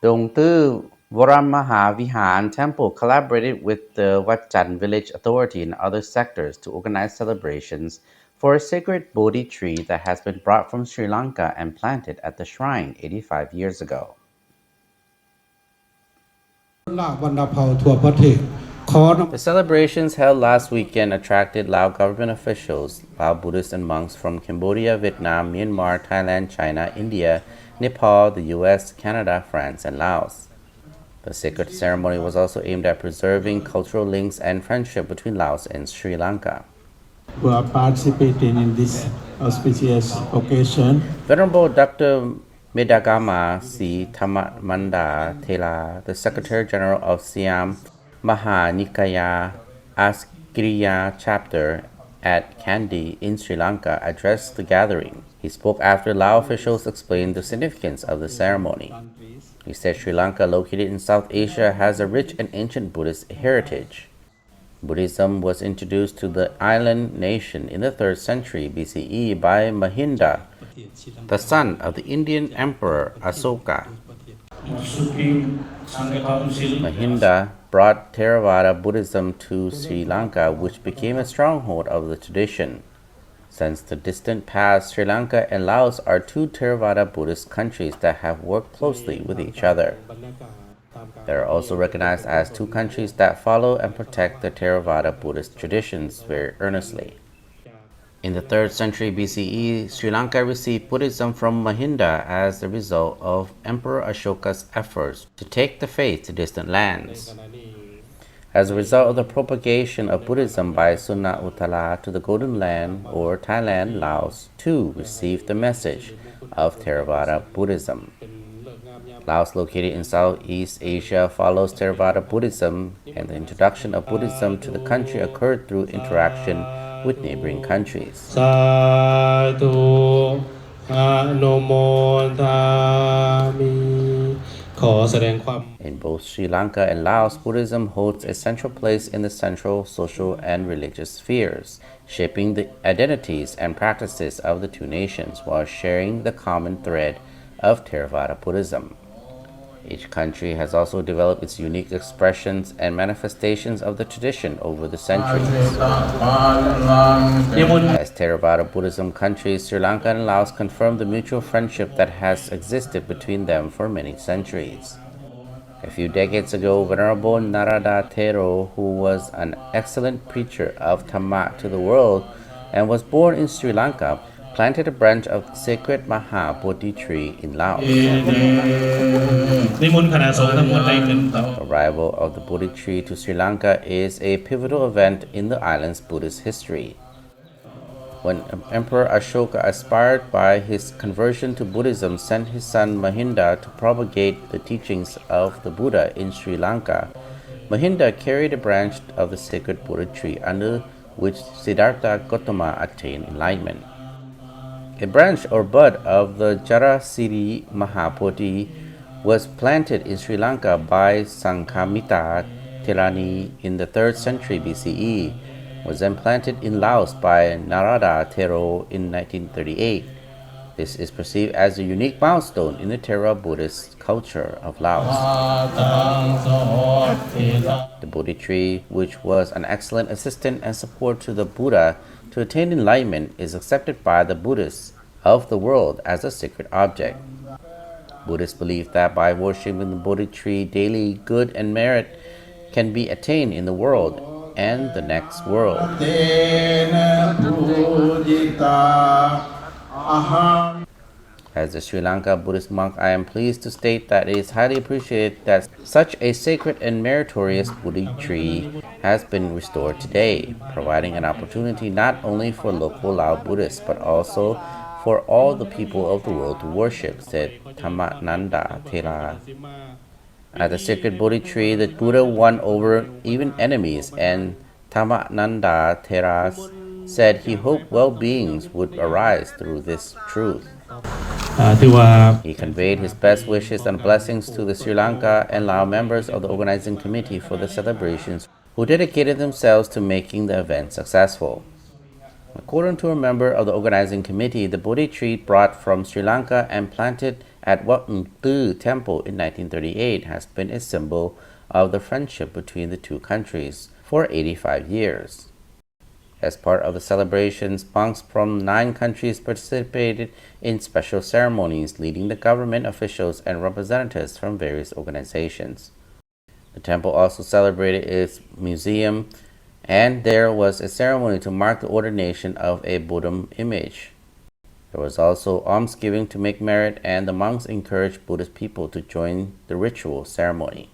The Ongteu Voramahavihan temple collaborated with the Watjan village authority and other sectors to organize celebrations for a sacred Bodhi tree that has been brought from Sri Lanka and planted at the shrine 85 years ago. The celebrations held last weekend attracted Lao government officials, Lao Buddhists and monks from Cambodia, Vietnam, Myanmar, Thailand, China, India, Nepal, the US, Canada, France, and Laos. The sacred ceremony was also aimed at preserving cultural links and friendship between Laos and Sri Lanka. Who are participating in this auspicious occasion. Venerable Dr. Medagama C. Tamamanda Thela, the Secretary General of Siam Mahanikaya Askiriya chapter at Kandy in Sri Lanka, addressed the gathering. He spoke after Lao officials explained the significance of the ceremony. He said Sri Lanka, located in South Asia, has a rich and ancient Buddhist heritage. Buddhism was introduced to the island nation in the 3rd century BCE by Mahinda, the son of the Indian Emperor Asoka. Mahinda brought Theravada Buddhism to Sri Lanka, which became a stronghold of the tradition. Since the distant past, Sri Lanka and Laos are two Theravada Buddhist countries that have worked closely with each other. They are also recognized as two countries that follow and protect the Theravada Buddhist traditions very earnestly. In the 3rd century BCE, Sri Lanka received Buddhism from Mahinda as the result of Emperor Ashoka's efforts to take the faith to distant lands. As a result of the propagation of Buddhism by Sunna Utala to the Golden Land, or Thailand, Laos too received the message of Theravada Buddhism. Laos, located in Southeast Asia, follows Theravada Buddhism, and the introduction of Buddhism to the country occurred through interaction with neighboring countries. In both Sri Lanka and Laos, Buddhism holds a central place in the central social and religious spheres, shaping the identities and practices of the two nations while sharing the common thread of Theravada Buddhism. Each country has also developed its unique expressions and manifestations of the tradition over the centuries. As Theravada Buddhism countries, Sri Lanka and Laos confirm the mutual friendship that has existed between them for many centuries. A few decades ago, Venerable Narada Thero, who was an excellent preacher of Dhamma to the world and was born in Sri Lanka, planted a branch of the sacred Bodhi tree in Laos. The arrival of the Bodhi tree to Sri Lanka is a pivotal event in the island's Buddhist history. When Emperor Ashoka, inspired by his conversion to Buddhism, sent his son Mahinda to propagate the teachings of the Buddha in Sri Lanka, Mahinda carried a branch of the sacred Bodhi tree under which Siddhartha Gautama attained enlightenment. A branch or bud of the Jarasiri Mahapodhi was planted in Sri Lanka by Sanghamita Therani in the 3rd century BCE, was then planted in Laos by Narada Thero in 1938. This is perceived as a unique milestone in the Theravada Buddhist culture of Laos. The Bodhi tree, which was an excellent assistant and support to the Buddha to attain enlightenment, is accepted by the Buddhists of the world as a sacred object. Buddhists believe that by worshiping the Bodhi tree daily, good and merit can be attained in the world and the next world. As a Sri Lanka Buddhist monk, I am pleased to state that it is highly appreciated that such a sacred and meritorious Bodhi tree has been restored today, providing an opportunity not only for local Lao Buddhists but also for all the people of the world to worship, said Thamananda Thera. At the sacred Bodhi tree, the Buddha won over even enemies, and Thamananda Thera said he hoped well-beings would arise through this truth. He conveyed his best wishes and blessings to the Sri Lanka and Lao members of the organizing committee for the celebrations, who dedicated themselves to making the event successful. According to a member of the organizing committee, the Bodhi tree brought from Sri Lanka and planted at Ongteu Temple in 1938 has been a symbol of the friendship between the two countries for 85 years. As part of the celebrations, monks from 9 countries participated in special ceremonies, leading the government officials and representatives from various organizations. The temple also celebrated its museum, and there was a ceremony to mark the ordination of a Buddha image. There was also almsgiving to make merit, and the monks encouraged Buddhist people to join the ritual ceremony.